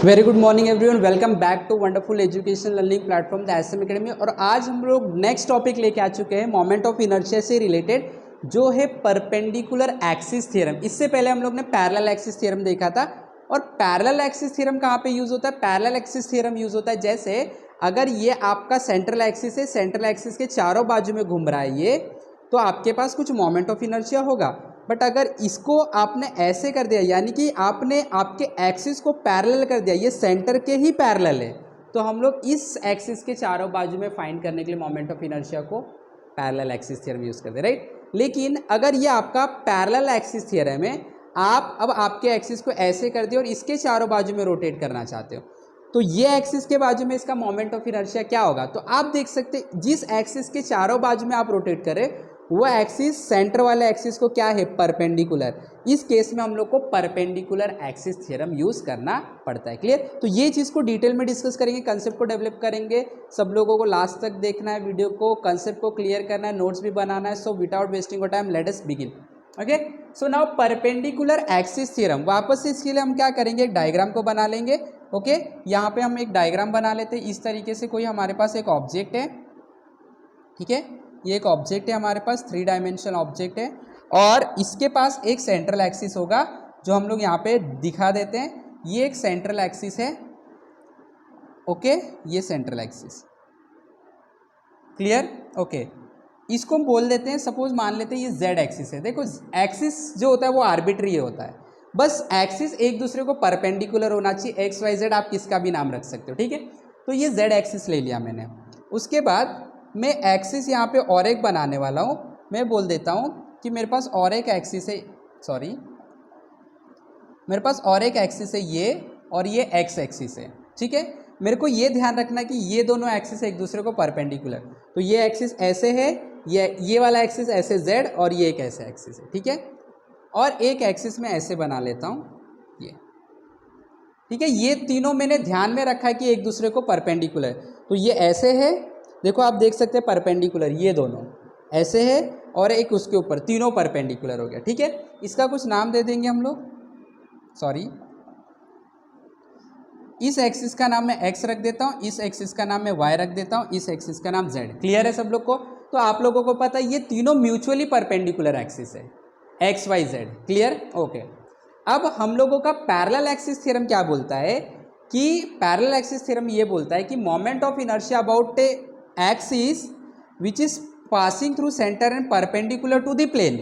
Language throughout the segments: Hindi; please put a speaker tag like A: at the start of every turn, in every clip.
A: Very good morning everyone, welcome back to wonderful education learning platform the SM Academy. और आज हम लोग नेक्स्ट टॉपिक लेके आ चुके हैं मोमेंट ऑफ इनर्शिया से रिलेटेड, जो है परपेंडिकुलर एक्सिस थ्योरम। इससे पहले हम लोग ने पैरेलल एक्सिस थ्योरम देखा था। और पैरेलल एक्सिस थ्योरम कहाँ पे यूज होता है? पैरेलल एक्सिस थ्योरम यूज होता है जैसे अगर ये आपका सेंट्रल एक्सिस है, सेंट्रल एक्सिस के चारों बाजू में घूम रहा है ये, तो आपके पास कुछ मोमेंट ऑफ इनर्शिया होगा। बट अगर इसको आपने ऐसे कर दिया, यानी कि आपने आपके एक्सिस को पैरेलल कर दिया, ये सेंटर के ही पैरेलल है, तो हम लोग इस एक्सिस के चारों बाजू में फाइंड करने के लिए मोमेंट ऑफ इनर्शिया को पैरेलल एक्सिस थ्योरम यूज करते हैं, राइट। लेकिन अगर ये आपका पैरेलल एक्सिस थ्योरम है, आप अब आपके एक्सिस को ऐसे कर दिए और इसके चारों बाजू में रोटेट करना चाहते हो, तो ये एक्सिस के बाजू में इसका मोमेंट ऑफ इनर्शिया क्या होगा? तो आप देख सकते जिस एक्सिस के चारों बाजू में आप रोटेट करें वो एक्सिस सेंटर वाले एक्सिस को क्या है? परपेंडिकुलर। इस केस में हम लोग को परपेंडिकुलर एक्सिस थ्योरम यूज करना पड़ता है। क्लियर? तो ये चीज़ को डिटेल में डिस्कस करेंगे, कंसेप्ट को डेवलप करेंगे। सब लोगों को लास्ट तक देखना है वीडियो को, कंसेप्ट को क्लियर करना है, नोट्स भी बनाना है। So without wasting of time let us begin. Okay, so now perpendicular axis theorem, वापस से इसके लिए हम क्या करेंगे? एक डायग्राम को बना लेंगे। ओके, यहाँ पे हम एक डायग्राम बना लेते हैं। इस तरीके से कोई हमारे पास एक ऑब्जेक्ट है, ठीक है, ये एक ऑब्जेक्ट है हमारे पास, 3 डायमेंशनल ऑब्जेक्ट है, और इसके पास एक सेंट्रल एक्सिस होगा जो हम लोग यहाँ पे दिखा देते हैं। ये एक सेंट्रल एक्सिस है। ओके, ये सेंट्रल एक्सिस, क्लियर? ओके, इसको हम बोल देते हैं, सपोज मान लेते हैं ये जेड एक्सिस है। देखो एक्सिस जो होता है वो आर्बिट्री होता है, बस एक्सिस एक दूसरे को परपेंडिकुलर होना चाहिए। एक्स वाई जेड आप किसका भी नाम रख सकते हो, ठीक है। तो ये जेड एक्सिस ले लिया मैंने। उसके बाद मैं एक्सिस यहाँ पे और एक बनाने वाला हूँ। मैं बोल देता हूँ कि मेरे पास और एक एक्सिस है, सॉरी, मेरे पास और एक एक्सिस है ये, और ये एक्स एक्सिस है, ठीक है। मेरे को ये ध्यान रखना है कि ये दोनों एक्सिस एक दूसरे को परपेंडिकुलर, तो ये एक्सिस ऐसे है, ये वाला एक्सिस ऐसे जेड, और ये एक ऐसे एक्सिस है, ठीक है। और एक एक्सिस में ऐसे बना लेता हूँ ये, ठीक है। ये तीनों मैंने ध्यान में रखा है कि एक दूसरे को परपेंडिकुलर, तो ये ऐसे है, देखो आप देख सकते हैं परपेंडिकुलर, ये दोनों ऐसे है, और एक उसके ऊपर, तीनों परपेंडिकुलर हो गया, ठीक है। इसका कुछ नाम दे देंगे हम लोग, सॉरी, इस एक्सिस का नाम मैं एक्स रख देता हूँ, इस एक्सिस का नाम मैं वाई रख देता हूँ, इस एक्सिस का नाम जेड। क्लियर है सब लोग को? तो आप लोगों को पता है ये तीनों म्यूचुअली परपेंडिकुलर एक्सिस है, X Y Z. Clear? Okay, अब हम लोगों का पैरेलल एक्सिस थ्योरम क्या बोलता है कि पैरेलल एक्सिस थ्योरम ये बोलता है कि moment of inertia about a axis which is passing through centre and perpendicular to the plane.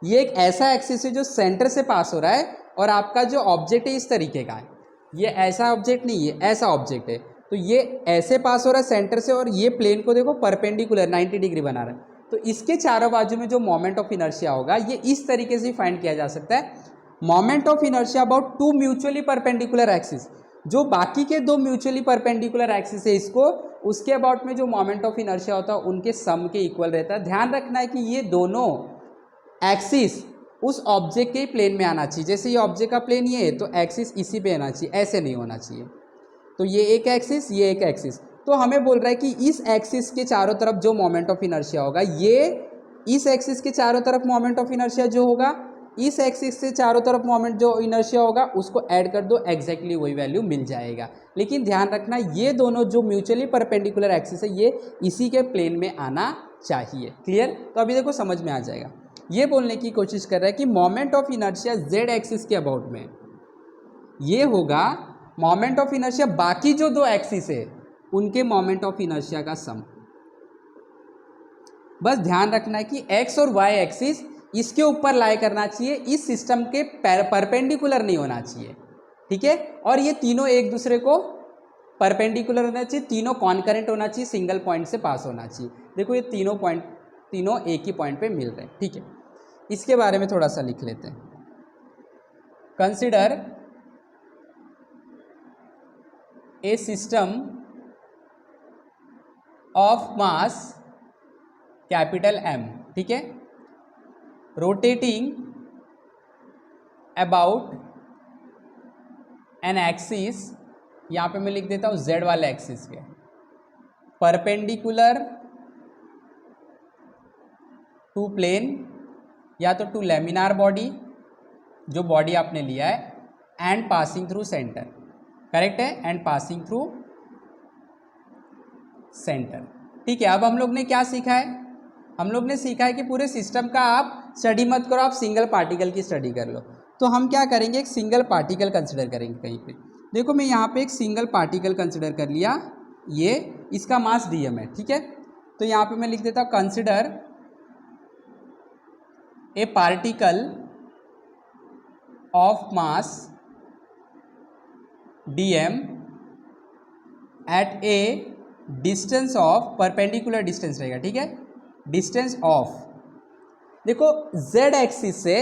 A: ये एक ऐसा एक्सिस है जो सेंटर से पास हो रहा है, और आपका जो ऑब्जेक्ट है इस तरीके का है। ये ऐसा ऑब्जेक्ट नहीं है, ऐसा ऑब्जेक्ट है, तो ये ऐसे पास हो रहा है सेंटर से, और ये प्लेन को देखो परपेंडिकुलर 90 डिग्री बना रहा है। तो इसके चारों बाजू में जो मोमेंट ऑफ इनर्शिया होगा ये इस तरीके से फाइंड किया जा सकता है। Moment of inertia about 2 mutually perpendicular axis, जो बाकी के 2 म्यूचुअली परपेंडिकुलर एक्सिस है इसको, उसके अबाउट में जो मोमेंट ऑफ इनर्शिया होता है उनके सम के इक्वल रहता है। ध्यान रखना है कि ये दोनों एक्सिस उस ऑब्जेक्ट के ही प्लेन में आना चाहिए। जैसे ये ऑब्जेक्ट का प्लेन ये है, तो एक्सिस इसी पे आना चाहिए, ऐसे नहीं होना चाहिए। तो ये एक एक्सिस, ये एक एक्सिस, तो हमें बोल रहा है कि इस एक्सिस के चारों तरफ जो मोमेंट ऑफ इनर्शिया होगा, ये इस एक्सिस के चारों तरफ मोमेंट ऑफ इनर्शिया जो होगा, इस एक्सिस से चारों तरफ मोमेंट जो इनर्शिया होगा उसको ऐड कर दो, एग्जैक्टली वही वैल्यू मिल जाएगा। लेकिन ध्यान रखना ये दोनों जो म्यूचुअली परपेंडिकुलर एक्सिस है ये इसी के प्लेन में आना चाहिए। क्लियर? तो अभी देखो समझ में आ जाएगा। ये बोलने की कोशिश कर रहा है कि moment of inertia Z axis के अबाउट में ये होगा मोमेंट ऑफ इनर्शिया बाकी जो 2 एक्सिस है उनके मोमेंट ऑफ इनर्शिया का सम। बस ध्यान रखना है कि एक्स और वाई एक्सिस इसके ऊपर लाई करना चाहिए, इस सिस्टम के परपेंडिकुलर नहीं होना चाहिए, ठीक है। और ये तीनों एक दूसरे को परपेंडिकुलर होना चाहिए, तीनों कॉन्करेंट होना चाहिए, सिंगल पॉइंट से पास होना चाहिए। देखो ये तीनों पॉइंट, तीनों एक ही पॉइंट पे मिल रहे हैं, ठीक है। इसके बारे में थोड़ा सा लिख लेते हैं। Consider a system of mass capital M, ठीक है, रोटेटिंग अबाउट एन एक्सिस, यहाँ पे मैं लिख देता हूँ जेड वाले एक्सिस के, परपेंडिकुलर टू प्लेन, या तो टू लेमिनार बॉडी, जो बॉडी आपने लिया है, and passing through centre. Correct है, एंड पासिंग थ्रू सेंटर। ठीक है, अब हम लोग ने क्या सीखा है, हम लोग ने सीखा है कि पूरे सिस्टम का आप स्टडी मत करो, आप सिंगल पार्टिकल की स्टडी कर लो। तो हम क्या करेंगे, एक सिंगल पार्टिकल कंसिडर करेंगे कहीं पे। देखो मैं यहाँ पे एक सिंगल पार्टिकल कंसिडर कर लिया, ये इसका मास dm है। ठीक है, तो यहाँ पे मैं लिख देता हूँ consider a particle of mass dm at a distance of, perpendicular distance रहेगा। ठीक है, डिस्टेंस ऑफ, देखो z एक्सिस से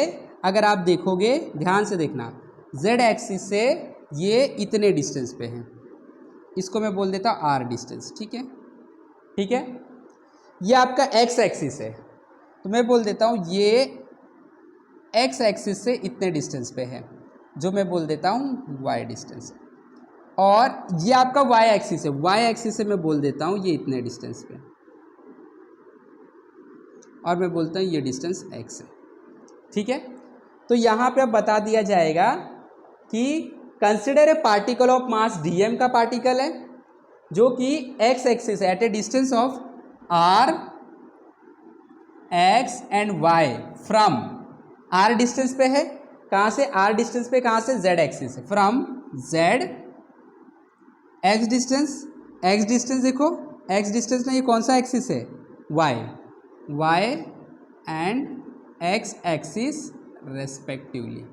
A: अगर आप देखोगे, ध्यान से देखना, z एक्सिस से ये इतने डिस्टेंस पे है, इसको मैं बोल देता हूँ r डिस्टेंस। ठीक है, ठीक है, ये आपका x एक्सिस है, तो मैं बोल देता हूँ ये x एक्सिस से इतने डिस्टेंस पे है, जो मैं बोल देता हूँ y डिस्टेंस। और ये आपका y एक्सिस है, y एक्सिस से मैं बोल देता हूँ ये इतने डिस्टेंस पे, और मैं बोलता हूँ ये डिस्टेंस x है। ठीक है, तो यहाँ पे अब बता दिया जाएगा कि consider a particle of mass dm का पार्टिकल है, जो कि x axis at a distance of r x and y from r distance पे है। कहाँ से, r डिस्टेंस पे, कहाँ से, z एक्सिस है, from z x distance, x distance देखो, x डिस्टेंस में ये कौन सा एक्सिस है, y and x axis respectively.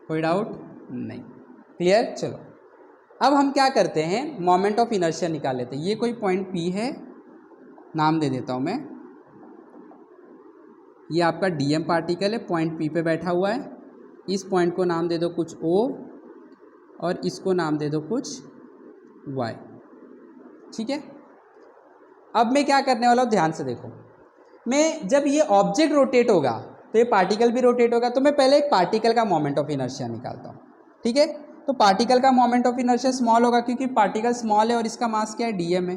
A: कोई डाउट नहीं, क्लियर। चलो अब हम क्या करते हैं, मोमेंट ऑफ इनर्शिया निकाल लेते हैं। ये कोई पॉइंट P है, नाम दे देता हूँ मैं, ये आपका dm पार्टिकल है, पॉइंट P पे बैठा हुआ है। इस पॉइंट को नाम दे दो कुछ O, और इसको नाम दे दो कुछ y। ठीक है, अब मैं क्या करने वाला हूँ, ध्यान से देखो, मैं जब ये ऑब्जेक्ट रोटेट होगा तो ये पार्टिकल भी रोटेट होगा, तो मैं पहले एक पार्टिकल का मोमेंट ऑफ इनर्शिया निकालता हूँ। ठीक है, तो पार्टिकल का मोमेंट ऑफ इनर्शिया स्मॉल होगा, क्योंकि पार्टिकल स्मॉल है और इसका मास क्या है, dm है,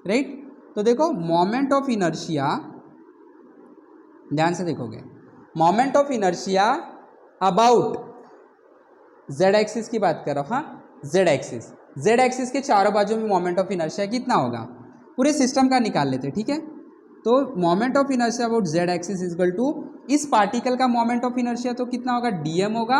A: राइट। तो देखो मोमेंट ऑफ इनर्शिया, ध्यान से देखोगे, moment of inertia about z axis की बात कर रहा हूँ, हाँ z एक्सिस, z एक्सिस के चारों बाजू में मोमेंट ऑफ इनर्शिया कितना होगा, पूरे सिस्टम का निकाल लेते हैं। ठीक है, तो moment of inertia about z axis is equal to, इस पार्टिकल का मोमेंट ऑफ इनर्शिया तो कितना होगा, dm होगा,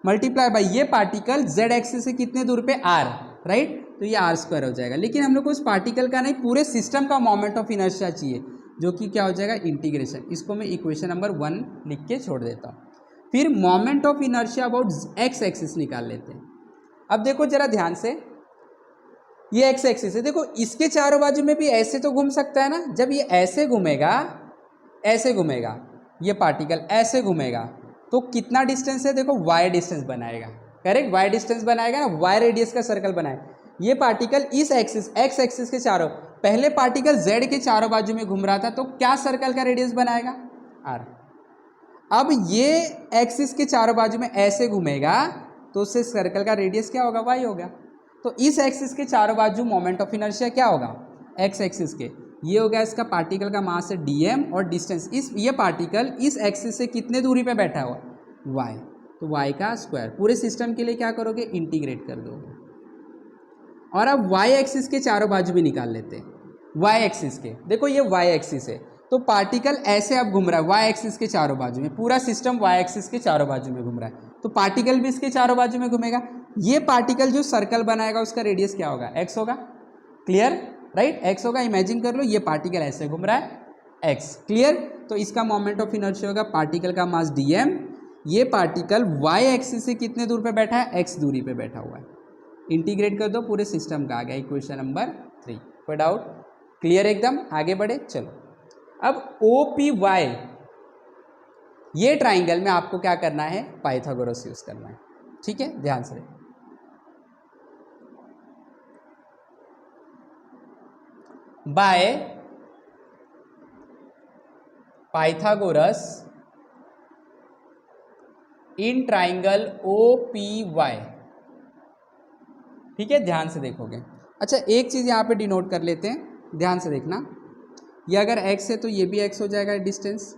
A: मल्टीप्लाई बाय ये पार्टिकल z एक्सिस से कितने दूर पे, r, राइट, तो ये r² हो जाएगा। लेकिन हम लोग को उस पार्टिकल का नहीं, पूरे सिस्टम का मोमेंट ऑफ इनर्शिया चाहिए, जो कि क्या हो जाएगा, इंटीग्रेशन। इसको मैं इक्वेशन नंबर 1 लिख के छोड़ देता हूँ। फिर moment of inertia about x axis निकाल लेते हैं। अब देखो जरा ध्यान से, ये x एक्सिस है, देखो इसके चारों बाजू में भी ऐसे तो घूम सकता है ना, जब ये ऐसे घूमेगा, ऐसे घूमेगा, ये पार्टिकल ऐसे घूमेगा, तो कितना डिस्टेंस है, देखो y डिस्टेंस बनाएगा, करेक्ट, y डिस्टेंस बनाएगा ना, y रेडियस का सर्कल बनाएगा। ये पार्टिकल इस एक्सिस, x एक्सिस के चारों, पहले पार्टिकल z के चारों बाजू में घूम रहा था, तो क्या सर्कल का रेडियस बनाएगा, r। अब ये एक्सिस के चारों बाजू में ऐसे घूमेगा, तो उससे सर्कल का रेडियस क्या होगा, y होगा। तो इस एक्सिस के चारों बाजू मोमेंट ऑफ इनर्शिया क्या होगा, x एक्सिस के, ये हो गया इसका पार्टिकल का मास है dm, और डिस्टेंस, इस ये पार्टिकल इस एक्सिस से कितने दूरी पे बैठा हुआ, y, तो y का स्क्वायर। पूरे सिस्टम के लिए क्या करोगे, इंटीग्रेट कर दोगे। और अब y एक्सिस के चारों बाजू भी निकाल लेते हैं, y एक्सिस के, देखो ये y एक्सिस है, तो पार्टिकल ऐसे अब घूम रहा है y एक्सिस के चारों बाजू में, पूरा सिस्टम y एक्सिस के चारों बाजू में घूम रहा है, तो पार्टिकल भी इसके चारों बाजू में घूमेगा। ये पार्टिकल जो सर्कल बनाएगा उसका रेडियस क्या होगा, x होगा, क्लियर, राइट, x होगा। इमेजिन कर लो ये पार्टिकल ऐसे घूम रहा है, x, क्लियर। तो इसका मोमेंट ऑफ इनर्शिया होगा, पार्टिकल का मास dm, ये पार्टिकल y एक्सिस से कितने दूर पे बैठा है, x दूरी पे बैठा हुआ है। इंटीग्रेट कर दो, पूरे सिस्टम का आ गया इक्वेशन नंबर 3। कोई डाउट, क्लियर, एकदम। आगे बढ़े, चलो। अब OPY, ये ट्राइंगल में आपको क्या करना है, पाइथागोरस यूज करना है। ठीक है, ध्यान से, by Pythagoras in triangle OPY। ठीक है, ध्यान से देखोगे। अच्छा, एक चीज़ यहाँ पे डिनोट कर लेते हैं, ध्यान से देखना, ये अगर x है तो ये भी x हो जाएगा डिस्टेंस,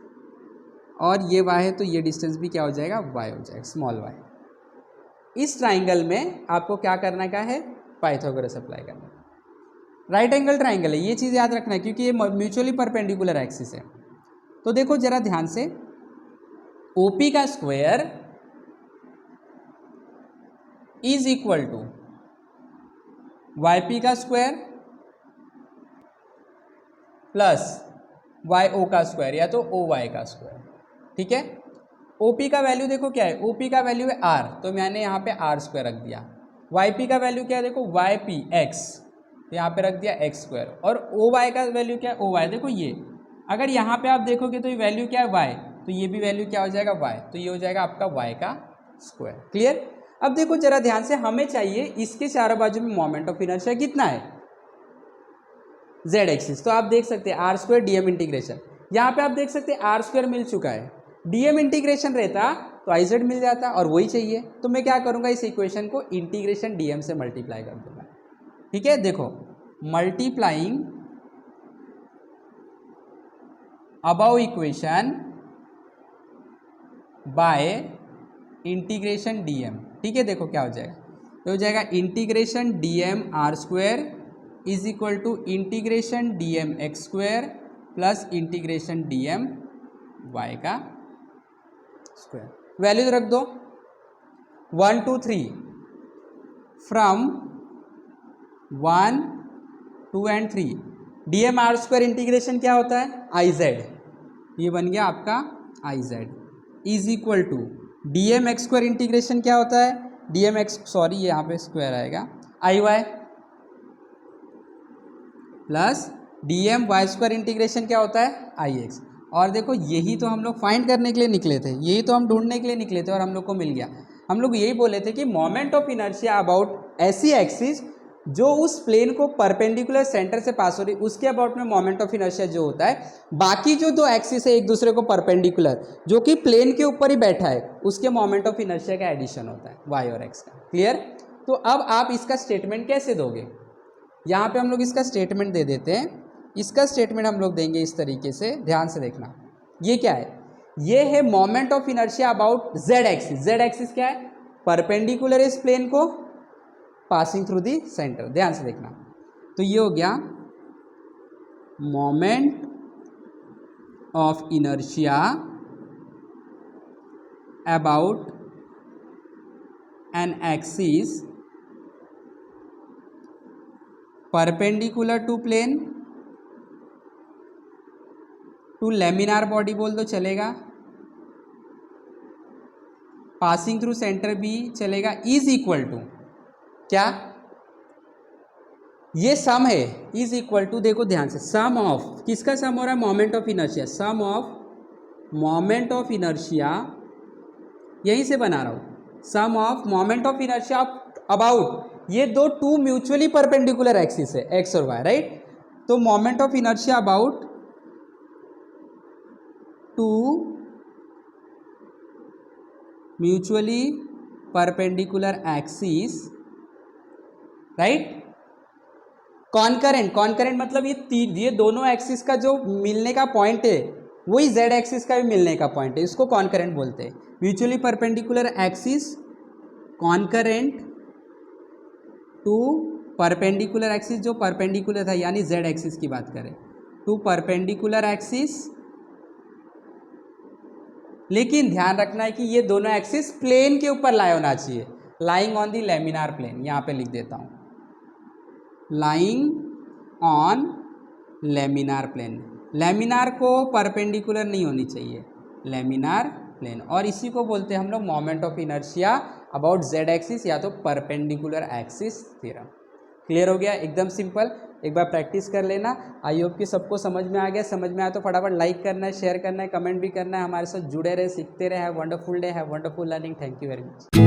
A: और ये y है तो ये डिस्टेंस भी क्या हो जाएगा, y हो जाएगा, स्मॉल y। इस ट्राइंगल में आपको क्या करना का है, पाइथागोरस अप्लाई करना। राइट एंगल ट्राइंगल है, ये चीज़ याद रखना है क्योंकि ये म्यूचुअली परपेंडिकुलर एक्सिस है। तो देखो जरा ध्यान से, OP का square is equal to YP का स्क्वायर प्लस YO का स्क्वायर या तो OY का स्क्वायर। ठीक है, OP का वैल्यू देखो क्या है, OP का वैल्यू है R, तो मैंने यहाँ पे R स्क्वायर रख दिया। YP का वैल्यू क्या है, देखो YP X, तो यहाँ पे रख दिया X स्क्वायर। और OY का वैल्यू क्या है, OY, देखो ये अगर यहाँ पे आप देखोगे तो ये वैल्यू क्या है Y, तो ये भी वैल्यू क्या हो जाएगा Y, तो ये हो जाएगा आपका Y का स्क्वायर। क्लियर। अब देखो जरा ध्यान से, हमें चाहिए इसके चारों बाजू में मोमेंट ऑफ इनर्शिया कितना है, Z एक्सिस। तो आप देख सकते हैं आर स्क्वायर DM इंटीग्रेशन, यहाँ पे आप देख सकते हैं आर स्क्वायर मिल चुका है, DM इंटीग्रेशन रहता तो IZ मिल जाता, और वही चाहिए। तो मैं क्या करूँगा, इस इक्वेशन को इंटीग्रेशन DM से मल्टीप्लाई कर दूंगा। ठीक है, देखो multiplying above equation by integration DM। ठीक है, देखो क्या हो जाएगा, तो हो जाएगा integration DM R square is equal to integration DM X square plus integration DM Y का स्क्वायर। वैल्यूज रख दो 1 2 3, from 1 2 and 3। DM R square integration क्या होता है, IZ, ये बन गया आपका IZ is equal to DM X square integration क्या होता है, DM X, सॉरी यहाँ पे स्क्वायर आएगा, IY plus DM Y square integration क्या होता है, IX। और देखो यही तो हम लोग फाइंड करने के लिए निकले थे, यही तो हम ढूंढने के लिए निकले थे और हम लोग को मिल गया। हम लोग यही बोले थे कि मोमेंट ऑफ इनर्शिया अबाउट ऐसी एक्सिस जो उस प्लेन को परपेंडिकुलर सेंटर से पास हो रही, उसके अबाउट में मोमेंट ऑफ इनर्शिया जो होता है, बाकी जो दो एक्सिस है एक दूसरे को परपेंडिकुलर जो कि प्लेन के ऊपर ही बैठा है, उसके मोमेंट ऑफ इनर्शिया का एडिशन होता है Y और X का। क्लियर। तो अब आप इसका स्टेटमेंट कैसे दोगे, यहाँ पे हम लोग इसका स्टेटमेंट दे देते हैं। इसका स्टेटमेंट हम लोग देंगे इस तरीके से, ध्यान से देखना। ये क्या है, ये है moment of inertia about Z axis. Z axis क्या है, परपेंडिकुलर इस प्लेन को, पासिंग थ्रू दी सेंटर। ध्यान से देखना, तो ये हो गया moment of inertia about an axis perpendicular to plane to laminar body बोल दो चलेगा, पासिंग थ्रू सेंटर भी चलेगा, इज इक्वल टू क्या, ये सम है, इज इक्वल टू, देखो ध्यान से, सम ऑफ किसका सम हो रहा है, moment of inertia, sum of moment of inertia, यहीं से बना रहा हूं, sum of moment of inertia about, ये दो टू म्यूचुअली परपेंडिकुलर एक्सिस है एक्स और वाई, राइट। तो moment of inertia about two mutually perpendicular axis, right. Concurrent, concurrent मतलब ये दोनों एक्सिस का जो मिलने का पॉइंट है वही Z एक्सिस का भी मिलने का पॉइंट है, इसको कॉन्करेंट बोलते हैं। Mutually perpendicular axis concurrent to perpendicular axis, जो परपेंडिकुलर था यानी Z एक्सिस की बात करें, टू परपेंडिकुलर एक्सिस, लेकिन ध्यान रखना है कि ये दोनों एक्सिस प्लेन के ऊपर लाई होना चाहिए, lying on the laminar plane. यहाँ पे लिख देता हूँ, lying on laminar plane, laminar को परपेंडिकुलर नहीं होनी चाहिए, लेमिनार प्लेन। और इसी को बोलते हैं हम लोग moment of inertia about Z axis या तो परपेंडिकुलर एक्सिस थ्योरम। क्लियर हो गया, एकदम सिंपल, एक बार प्रैक्टिस कर लेना। आई होप कि सबको समझ में आ गया। समझ में आया तो फटाफट लाइक करना है, शेयर करना है, कमेंट भी करना है, हमारे साथ जुड़े रहे, सीखते रहे। Have wonderful day, have wonderful learning. Thank you very much.